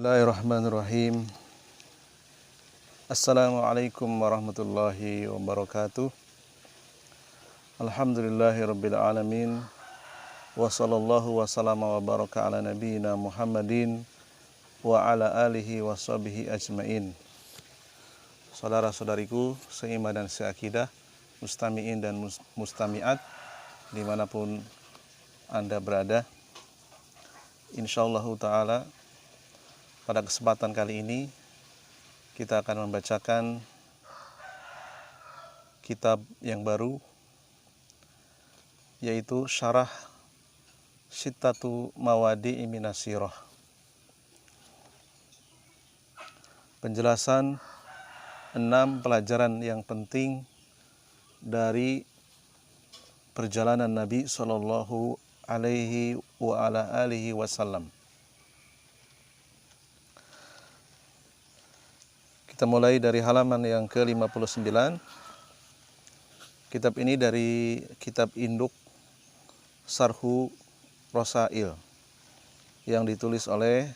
Bismillahirrahmanirrahim. Assalamualaikum warahmatullahi wabarakatuh. Alhamdulillahirabbil alamin. Wa sallallahu wa sallama wa baraka ala nabiyyina Muhammadin wa ala alihi wa sahbihi ajmain. Saudara-saudariku seiman dan seakidah, mustami'in dan mustami'at dimanapun Anda berada, insyaallah ta'ala pada kesempatan kali ini kita akan membacakan kitab yang baru, yaitu Syarah Sittatu Mawadi'i Minas Sirah. Penjelasan 6 pelajaran yang penting dari perjalanan Nabi Shallallahu alaihi wa ala alihi wasallam. Kita mulai dari halaman yang ke-59. Kitab ini dari kitab induk Sarhu Rosail yang ditulis oleh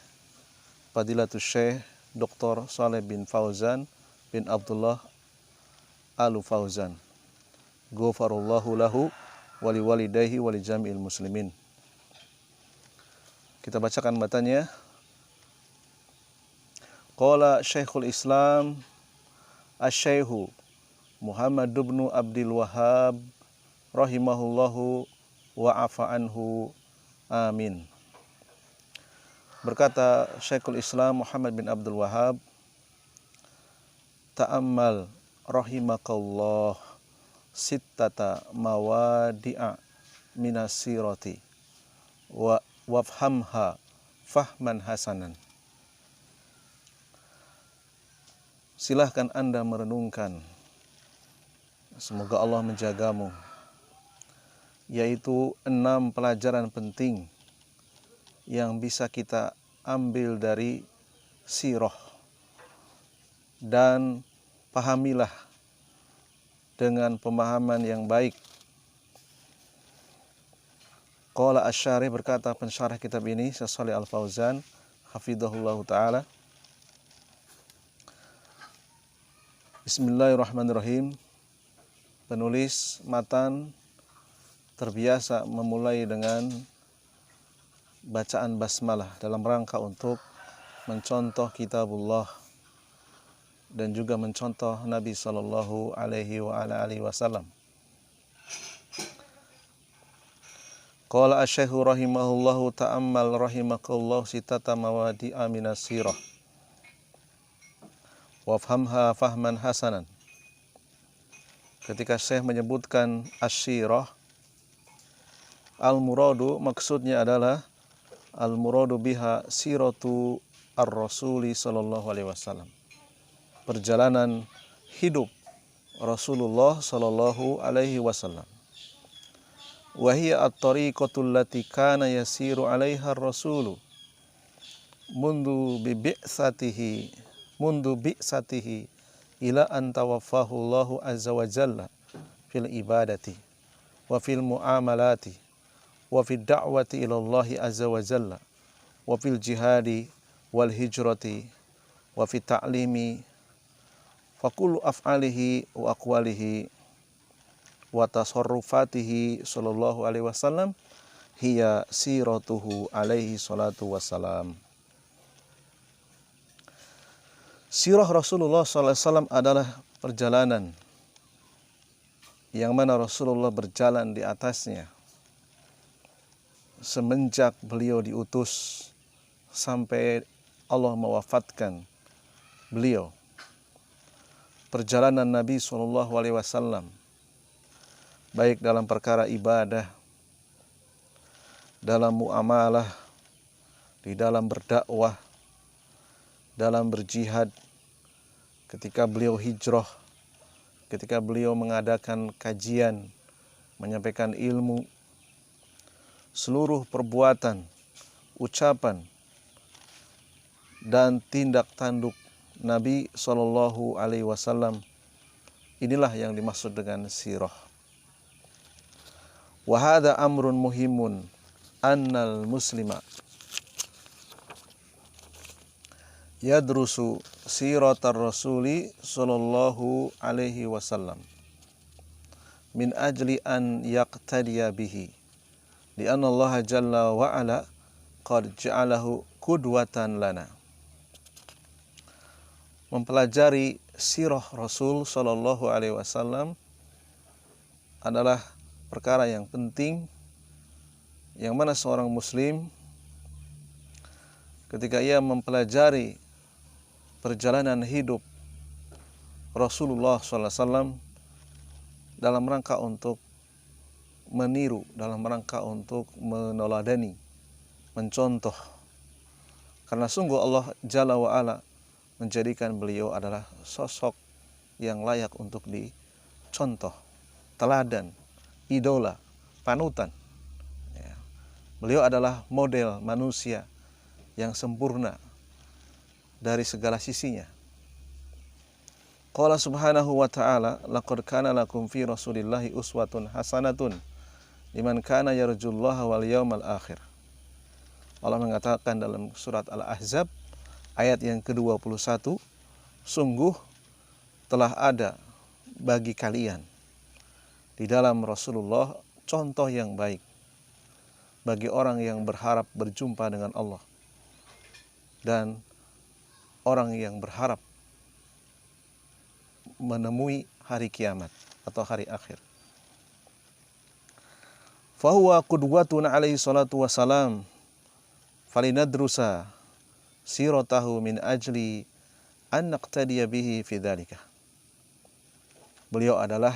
Fadilatul Syekh Dr. Saleh bin Fauzan bin Abdullah Al-Fauzan. Ghafarallahu lahu wali walidayhi wali jami'il muslimin. Kita bacakan matanya. Qala Syekhul Islam Asy-Syaikh Muhammad bin Abdul Wahhab rahimahullahu wa afa anhu amin. Berkata Syekhul Islam Muhammad bin Abdul Wahhab, ta'ammal rahimakallah sittata mawadi'a minas sirati wa wafhamha fahman hasanan. Silahkan Anda merenungkan, semoga Allah menjagamu, yaitu 6 pelajaran penting yang bisa kita ambil dari sirah, dan pahamilah dengan pemahaman yang baik. Qala Asy-Syarih, berkata pensyarah kitab ini, Syekh Shalih Al-Fauzan hafizahullahu taala, Bismillahirrahmanirrahim. Penulis matan terbiasa memulai dengan bacaan basmalah dalam rangka untuk mencontoh kitabullah dan juga mencontoh Nabi Sallallahu alaihi wa ala alihi wasallam. Qala asy-Syaikh rahimahullahu ta'ammal rahimakallahu sittata mawadi'a minas sirah wafhamha fahman hasanan. Ketika Syekh menyebutkan asy-sirah, al-muradu maksudnya adalah al-muradu biha siratu ar-rasuli sallallahu alaihi wasallam, perjalanan hidup Rasulullah sallallahu alaihi wasallam. Wa hiya at-tariqatul lati kana yasiru 'alaiha ar-rasulu mundu bi'satihi ila an tawaffahu Allahu azza wa jalla fil ibadati wa fil muamalati wa fid da'wati ila Allah azza wa jalla wa fil jihadi wal hijrati wa fit ta'limi fa kullu af'alihi wa aqwalihi wa tasarrufatihi sallallahu alaihi wasallam hiya siratuhu alaihi salatu wassalam. Sirah Rasulullah SAW adalah perjalanan yang mana Rasulullah berjalan di atasnya semenjak beliau diutus sampai Allah mewafatkan beliau. Perjalanan Nabi SAW baik dalam perkara ibadah, dalam muamalah, di dalam berdakwah, dalam berjihad, ketika beliau hijrah, ketika beliau mengadakan kajian, menyampaikan ilmu, seluruh perbuatan, ucapan, dan tindak tanduk Nabi Shallallahu alaihi wasallam, inilah yang dimaksud dengan sirah. Wa hadza amrun muhimun annal muslima yadrusu siratar rasuli sallallahu alaihi wasallam min ajli an yaqtadiya bihi li'anna Allah jalla wa ala qad ja'alahu qudwatan lana. Mempelajari sirah Rasul sallallahu alaihi wasallam adalah perkara yang penting, yang mana seorang muslim ketika ia mempelajari perjalanan hidup Rasulullah sallallahu alaihi wasallam dalam rangka untuk meniru, dalam rangka untuk meneladani, mencontoh. Karena sungguh Allah Jalla wa'ala menjadikan beliau adalah sosok yang layak untuk dicontoh, teladan, idola, panutan. Ya. Beliau adalah model manusia yang sempurna dari segala sisinya. Qala subhanahu wa ta'ala, laqad kana lakum fi rasulillahi uswatun hasanatun liman kana yarjullaha wal yawmal akhir. Allah mengatakan dalam surat Al-Ahzab ayat yang ke-21, sungguh telah ada bagi kalian di dalam Rasulullah contoh yang baik bagi orang yang berharap berjumpa dengan Allah dan orang yang berharap menemui hari kiamat atau hari akhir. Fahuwa qudwatun alaihi salatu wassalam falinadrusa siratahu min ajli an naqtadiya bihi fi dzalika. Beliau adalah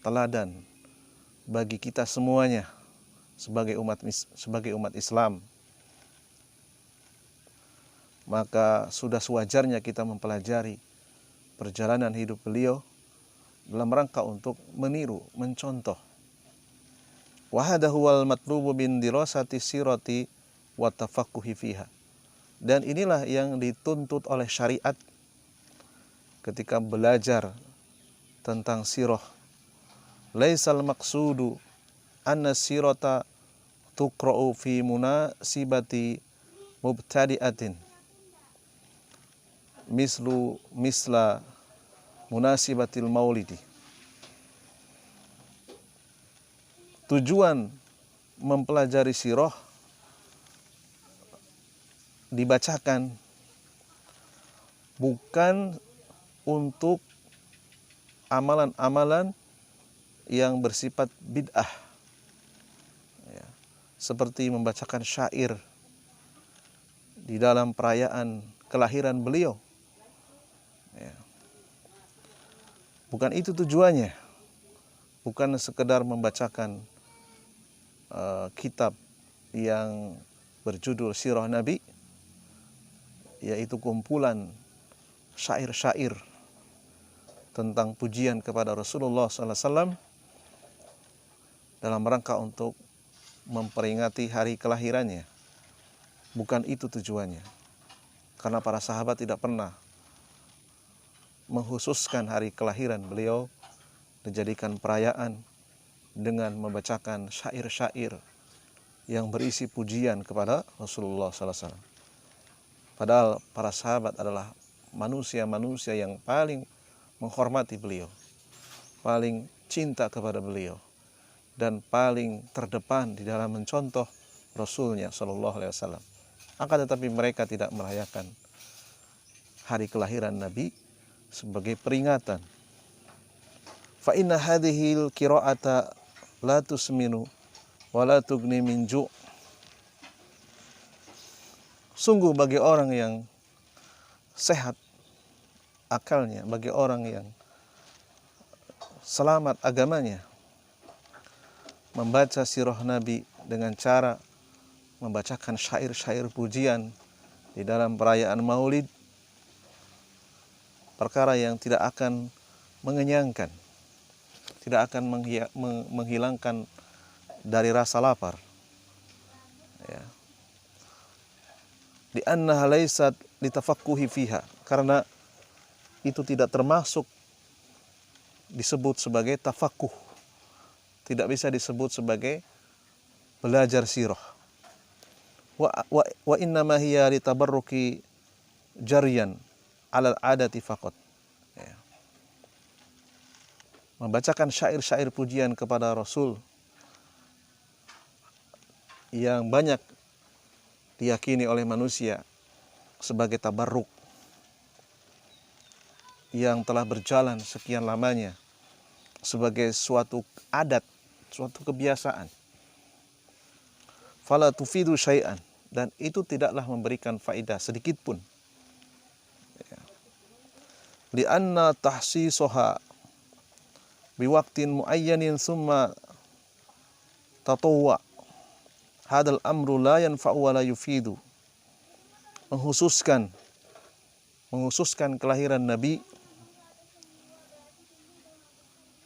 teladan bagi kita semuanya sebagai umat Islam. Maka sudah sewajarnya kita mempelajari perjalanan hidup beliau dalam rangka untuk meniru, mencontoh. Wa hadha huwal matlubu bin dirasati sirati wa tafaqquhi fiha. Dan inilah yang dituntut oleh syariat ketika belajar tentang sirah. Laisal maqsudu anna sirata tuqra'u fi munasibati mubtadi'atin misla munasibatil maulidi. Tujuan mempelajari sirah dibacakan bukan untuk amalan-amalan yang bersifat bid'ah, ya, seperti membacakan syair di dalam perayaan kelahiran beliau. Ya. Bukan itu tujuannya, bukan sekedar membacakan kitab yang berjudul Sirah Nabi, yaitu kumpulan syair-syair tentang pujian kepada Rasulullah SAW dalam rangka untuk memperingati hari kelahirannya. Bukan itu tujuannya, karena para sahabat tidak pernah menghususkan hari kelahiran beliau dijadikan perayaan dengan membacakan syair-syair yang berisi pujian kepada Rasulullah SAW. Padahal para sahabat adalah manusia-manusia yang paling menghormati beliau, paling cinta kepada beliau, dan paling terdepan di dalam mencontoh Rasulnya SAW. Akan tetapi mereka tidak merayakan hari kelahiran Nabi sebagai peringatan. Fa inna hadhil qira'ata la tusminu wa la tugni min ju'. Sungguh bagi orang yang sehat akalnya, bagi orang yang selamat agamanya, membaca sirah Nabi dengan cara membacakan syair-syair pujian di dalam perayaan Maulid, perkara yang tidak akan mengenyangkan, tidak akan menghilangkan dari rasa lapar. Ya. Di annaha laysat litafaqquhi fiha, karena itu tidak termasuk disebut sebagai tafaqquh, tidak bisa disebut sebagai belajar sirah. Wa innama hiya litabarruki jariyan alal adati faqat. Ya. Membacakan syair-syair pujian kepada Rasul yang banyak diyakini oleh manusia sebagai tabarruk yang telah berjalan sekian lamanya sebagai suatu adat, suatu kebiasaan. Fala tufidu syai'an, dan itu tidaklah memberikan faedah sedikit pun. Ya. Li'anna tahsisoha biwaktin muayyanin summa tatawwa hadal amru la yanfa'u wa la yufidu. Menghususkan kelahiran Nabi,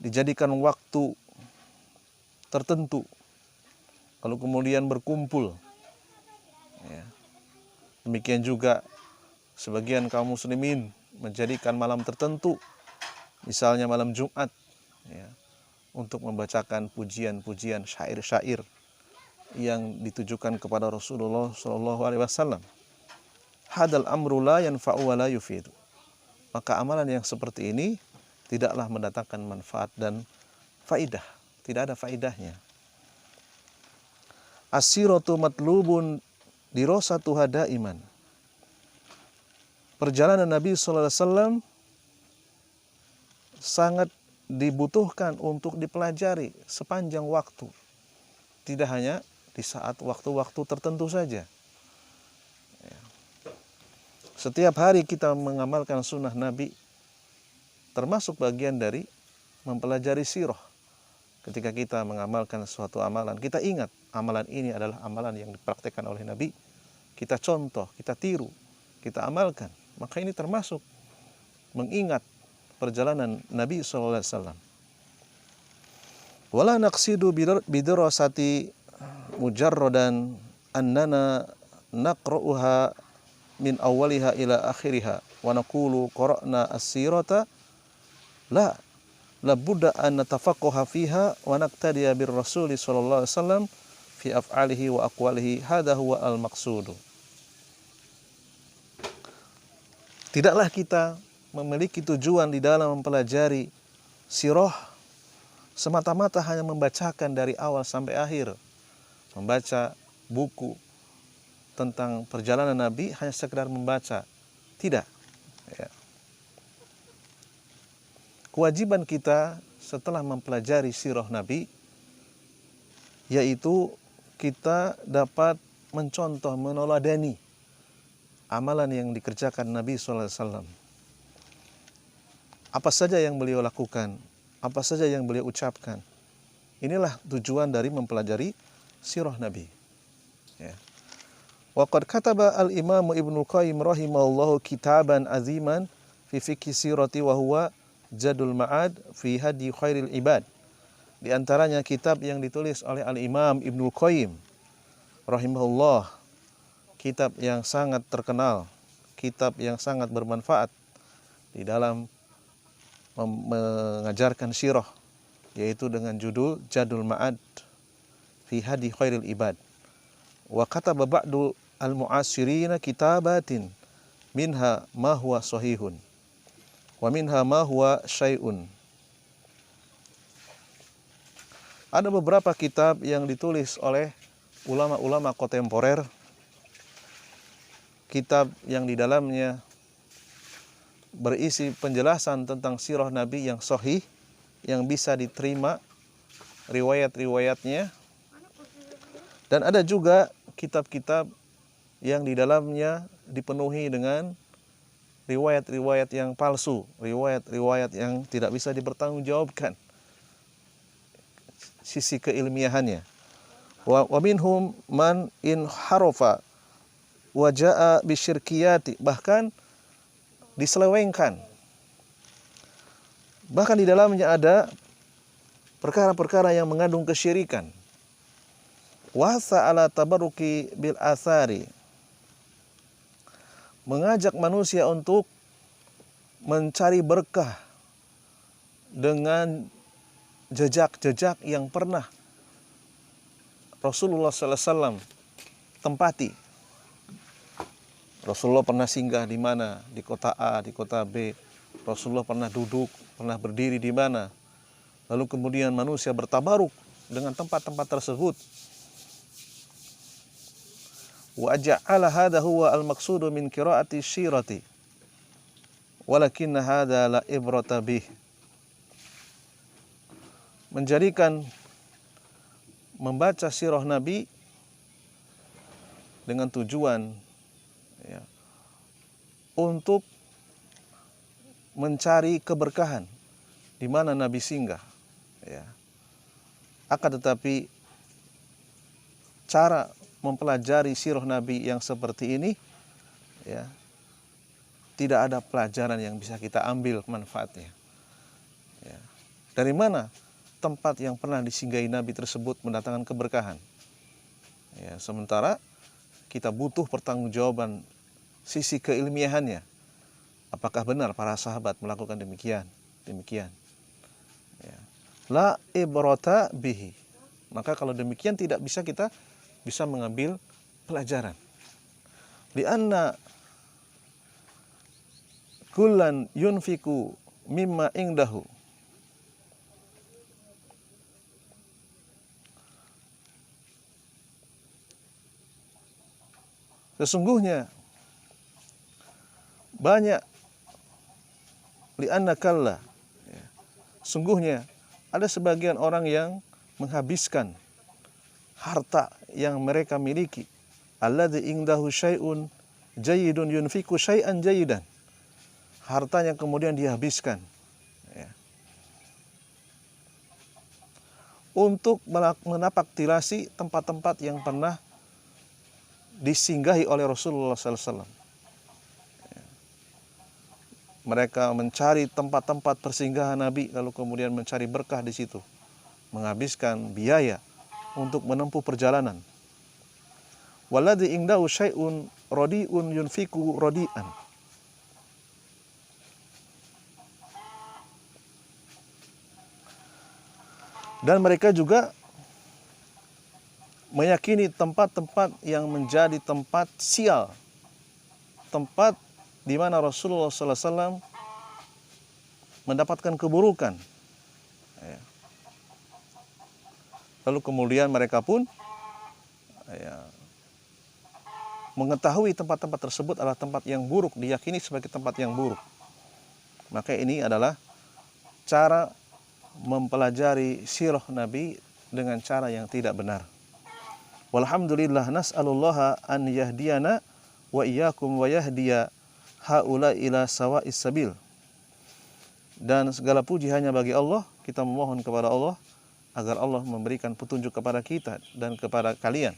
dijadikan waktu tertentu, lalu kemudian berkumpul. Ya. Demikian juga sebagian kaum muslimin menjadikan malam tertentu, misalnya malam Jumat, ya, untuk membacakan pujian-pujian, syair-syair yang ditujukan kepada Rasulullah SAW. Hadal amru la yanfa'u wa la yufidu. Maka amalan yang seperti ini tidaklah mendatangkan manfaat dan faidah, tidak ada faidahnya. As-siratu matlubun dirasatuha daiman. Perjalanan Nabi SAW sangat dibutuhkan untuk dipelajari sepanjang waktu, tidak hanya di saat waktu-waktu tertentu saja. Setiap hari kita mengamalkan sunnah Nabi, termasuk bagian dari mempelajari sirah. Ketika kita mengamalkan suatu amalan, kita ingat amalan ini adalah amalan yang dipraktikkan oleh Nabi. Kita contoh, kita tiru, kita amalkan. Maka ini termasuk mengingat perjalanan Nabi SAW. Wala naqsidu bidrasati mujarradan annana naqra'uha min awwaliha ila akhiriha wa naqulu qara'na as-sirata. La budda an natafaqaha fiha wa naqtadiya bir rasul sallallahu alaihi wasallam fi af'alihi wa aqwalihi. Hadha huwa al-maqsud. Tidaklah kita memiliki tujuan di dalam mempelajari sirah semata-mata hanya membacakan dari awal sampai akhir, membaca buku tentang perjalanan Nabi hanya sekedar membaca. Tidak. Ya. Kewajiban kita setelah mempelajari sirah Nabi, yaitu kita dapat mencontoh, meneladani amalan yang dikerjakan Nabi SAW. Apa saja yang beliau lakukan, apa saja yang beliau ucapkan. Inilah tujuan dari mempelajari sirah Nabi. Ya. Waqad kataba al-Imam Ibnu Qayyim rahimahullahu kitaban aziman fi fiqhi sirati wa huwa Zadul Ma'ad fi hadi khairil ibad. Di antaranya kitab yang ditulis oleh al-Imam Ibnu Qayyim rahimahullah, kitab yang sangat terkenal, kitab yang sangat bermanfaat di dalam mengajarkan sirah, yaitu dengan judul Zadul Ma'ad fi hadi khairil ibad. Wa kataba ba'du al-mu'asirina kitabatin minha ma huwa sahihun wa minha ma huwa syai'un. Ada beberapa kitab yang ditulis oleh ulama-ulama kontemporer, kitab yang di dalamnya berisi penjelasan tentang sirah Nabi yang sahih, yang bisa diterima riwayat-riwayatnya. Dan ada juga kitab-kitab yang di dalamnya dipenuhi dengan riwayat-riwayat yang palsu, riwayat-riwayat yang tidak bisa dipertanggungjawabkan sisi keilmiahannya. Wa minhum man in harofa wa jaa bisyirkiyati, bahkan diselewengkan. Bahkan di dalamnya ada perkara-perkara yang mengandung kesyirikan. Wasa ala tabaruki bil athari, mengajak manusia untuk mencari berkah dengan jejak-jejak yang pernah Rasulullah SAW tempati. Rasulullah pernah singgah di mana, di kota A, di kota B. Rasulullah pernah duduk, pernah berdiri di mana. Lalu kemudian manusia bertabaruk dengan tempat-tempat tersebut. Wa ja'ala hadha huwa al-maqsudu min qiraati syirati. Walakinna hadha la ibrata bih. Menjadikan membaca sirah Nabi dengan tujuan ya, untuk mencari keberkahan di mana Nabi singgah. Ya. Akan tetapi cara mempelajari sirah Nabi yang seperti ini, ya, tidak ada pelajaran yang bisa kita ambil manfaatnya. Ya. Dari mana tempat yang pernah disinggahi Nabi tersebut mendatangkan keberkahan? Ya, sementara kita butuh pertanggungjawaban sisi keilmiahannya. Apakah benar para sahabat melakukan demikian? Ya. La ibrata bihi. Maka kalau demikian tidak bisa kita bisa mengambil pelajaran. Lianna kullan yunfiku mimma ingdahu. Sesungguhnya banyak li'anna kalla, ya. Sungguhnya ada sebagian orang yang menghabiskan harta yang mereka miliki. Alladzi indahu syai'un jayyidun yunfiku syai'an jayyidan. Hartanya kemudian dihabiskan, ya, untuk menapaktilasi tempat-tempat yang pernah disinggahi oleh Rasulullah SAW. Mereka mencari tempat-tempat persinggahan Nabi, lalu kemudian mencari berkah di situ, menghabiskan biaya untuk menempuh perjalanan. Walladzi indahu syai'un radi'un yunfiku radi'an. Dan mereka juga meyakini tempat-tempat yang menjadi tempat sial, tempat di mana Rasulullah SAW mendapatkan keburukan. Ya. Lalu kemudian mereka pun ya, mengetahui tempat-tempat tersebut adalah tempat yang buruk, diyakini sebagai tempat yang buruk. Maka ini adalah cara mempelajari sirah Nabi dengan cara yang tidak benar. Walhamdulillah nas'alullaha an yahdiyana wa iyyakum wa yahdiya haula ila sawa'is sabil. Dan segala puji hanya bagi Allah, kita memohon kepada Allah agar Allah memberikan petunjuk kepada kita dan kepada kalian.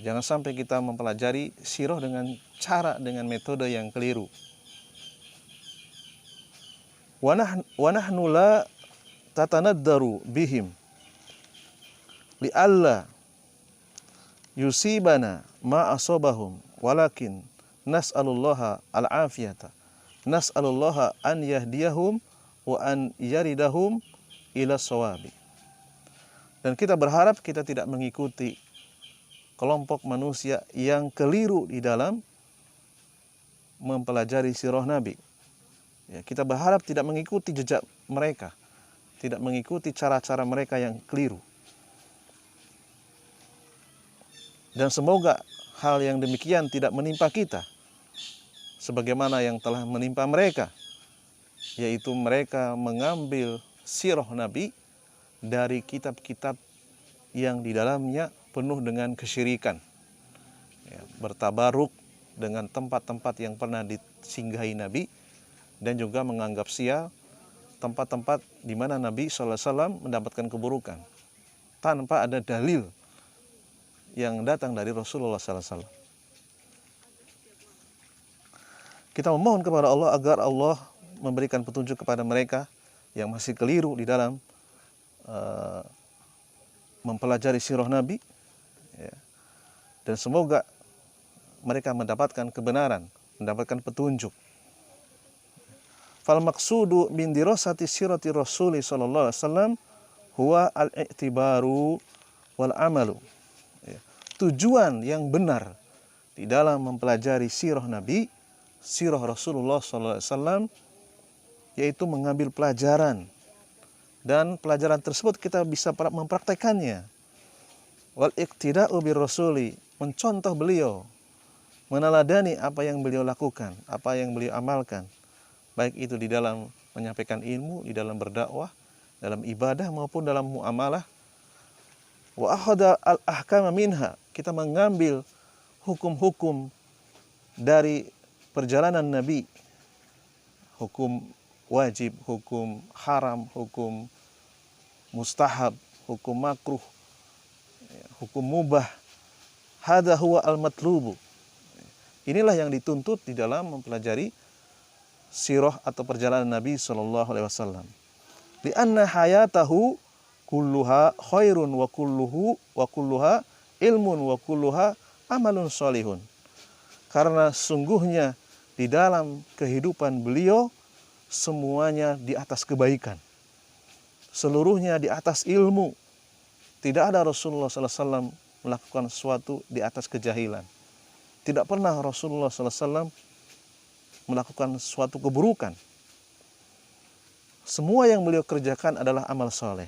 Jangan sampai kita mempelajari sirah dengan metode yang keliru. Wa nahnu la tatanaddaru bihim li'alla yusibana ma asobahum walakin nas'alullaha al-afiyata nas'alullaha an yahdiyahum wa an yaridahum ila sawabi. Dan kita berharap kita tidak mengikuti kelompok manusia yang keliru di dalam mempelajari sirah Nabi. Ya, kita berharap tidak mengikuti jejak mereka, tidak mengikuti cara-cara mereka yang keliru. Dan semoga hal yang demikian tidak menimpa kita sebagaimana yang telah menimpa mereka, yaitu mereka mengambil sirah Nabi dari kitab-kitab yang di dalamnya penuh dengan kesyirikan, ya, bertabaruk dengan tempat-tempat yang pernah disinggahi Nabi, dan juga menganggap sia tempat-tempat di mana Nabi SAW mendapatkan keburukan tanpa ada dalil yang datang dari Rasulullah SAW. Kita memohon kepada Allah agar Allah memberikan petunjuk kepada mereka yang masih keliru di dalam mempelajari sirah Nabi, ya. Dan semoga mereka mendapatkan kebenaran, mendapatkan petunjuk. Fal maqsudu min dirasati sirati Rasul sallallahu alaihi wasallam huwa al-i'tibaru wal amalu. Ya. Tujuan yang benar di dalam mempelajari sirah Nabi, sirah Rasulullah SAW, yaitu mengambil pelajaran, dan pelajaran tersebut kita bisa mempraktekannya. Wal iqtida'u bir rasuli, mencontoh beliau, meneladani apa yang beliau lakukan, apa yang beliau amalkan, baik itu di dalam menyampaikan ilmu, di dalam berdakwah, dalam ibadah maupun dalam muamalah. Wa akhadha al-ahkama minha, kita mengambil hukum-hukum dari perjalanan Nabi, hukum wajib, hukum haram, hukum mustahab, hukum makruh, hukum mubah. Hadza huwa al-matlubu. Inilah yang dituntut di dalam mempelajari sirah atau perjalanan Nabi sallallahu alaihi wasallam. Li anna hayatahu kulluha khairun wa kulluha ilmun wa kulluha amalun sholihun. Karena sungguhnya di dalam kehidupan beliau semuanya di atas kebaikan, seluruhnya di atas ilmu. Tidak ada Rasulullah SAW melakukan sesuatu di atas kejahilan. Tidak pernah Rasulullah SAW melakukan suatu keburukan. Semua yang beliau kerjakan adalah amal soleh.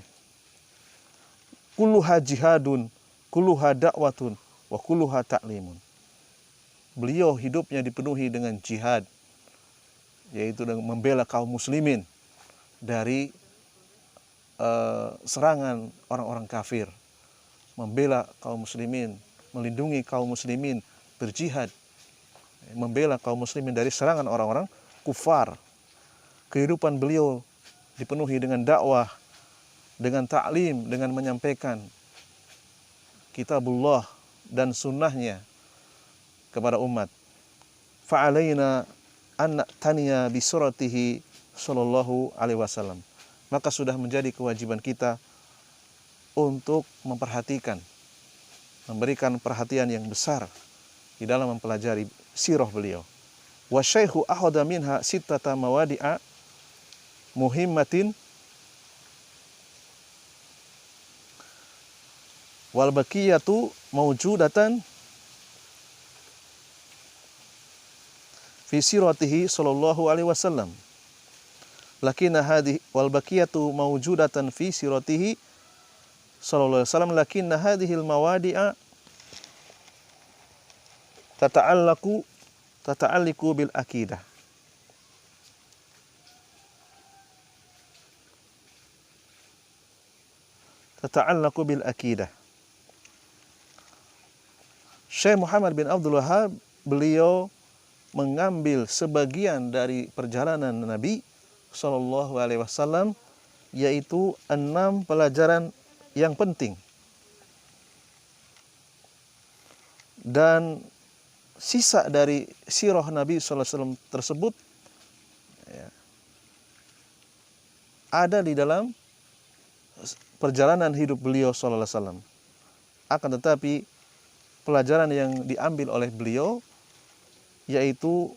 Kulluha jihadun, kulluha da'watun, wa kulluha ta'limun. Beliau hidupnya dipenuhi dengan jihad, yaitu dengan membela kaum muslimin dari serangan orang-orang kafir, membela kaum muslimin, melindungi kaum muslimin, berjihad, membela kaum muslimin dari serangan orang-orang kufar. Kehidupan beliau dipenuhi dengan dakwah, dengan ta'lim, dengan menyampaikan kitabullah dan sunnahnya kepada umat. Fa'alaina an na'taniya bi suratihi sallallahu alaihi wasallam. Maka sudah menjadi kewajiban kita untuk memperhatikan, memberikan perhatian yang besar di dalam mempelajari sirah beliau. Wa syaikhu akhadha minha sittata mawadi'a muhimmatin wal baqiyatu mawjudatan fi siratihi sallallahu alaihi wasallam. Lakinna hadhihi wal baqiyatu mawjudatan fi siratihi sallallahu alaihi wasallam, lakinna hadhihi al mawadi'a tata'alliqu bil aqidah. Tata'allaqu bil aqidah. Syekh Muhammad bin Abdul Wahhab, beliau mengambil sebagian dari perjalanan Nabi sallallahu alaihi wasallam, yaitu 6 pelajaran yang penting. Dan sisa dari sirah Nabi sallallahu alaihi wasallam tersebut ada di dalam perjalanan hidup beliau sallallahu alaihi wasallam. Akan tetapi pelajaran yang diambil oleh beliau yaitu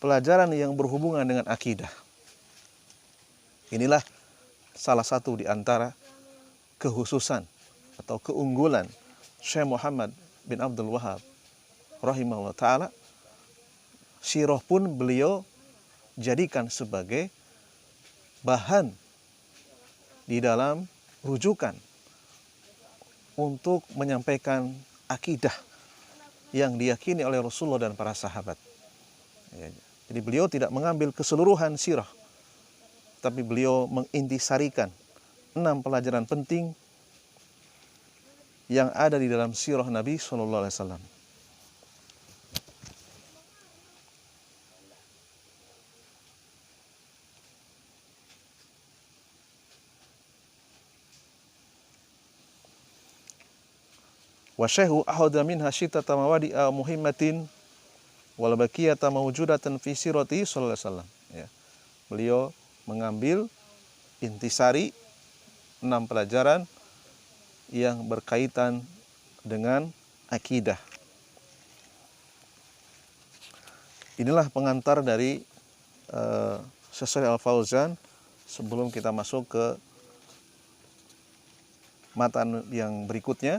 pelajaran yang berhubungan dengan akidah. Inilah salah satu di antara kekhususan atau keunggulan Syekh Muhammad bin Abdul Wahhab rahimahullah ta'ala. Sirah pun beliau jadikan sebagai bahan di dalam rujukan untuk menyampaikan akidah yang diyakini oleh Rasulullah dan para sahabat. Jadi beliau tidak mengambil keseluruhan sirah, tapi beliau mengintisarikan 6 pelajaran penting yang ada di dalam sirah Nabi sallallahu alaihi wasallam. Wa syaihu ahadha minha syittata mawadi'a muhimmatin wal baqiyata mawjudatan fi sirati sallallahu alaihi wasallam. Ya. Beliau mengambil intisari 6 pelajaran yang berkaitan dengan akidah. Inilah pengantar dari Syekh Shalih Al Fauzan sebelum kita masuk ke matan yang berikutnya.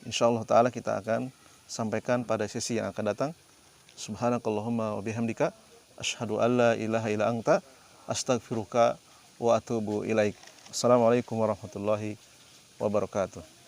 Insyaallah ta'ala kita akan sampaikan pada sesi yang akan datang. Subhanakallahumma wa bihamdika asyhadu alla ilaha illa anta astaghfiruka wa atubu ilaik. Assalamualaikum warahmatullahi wabarakatuh.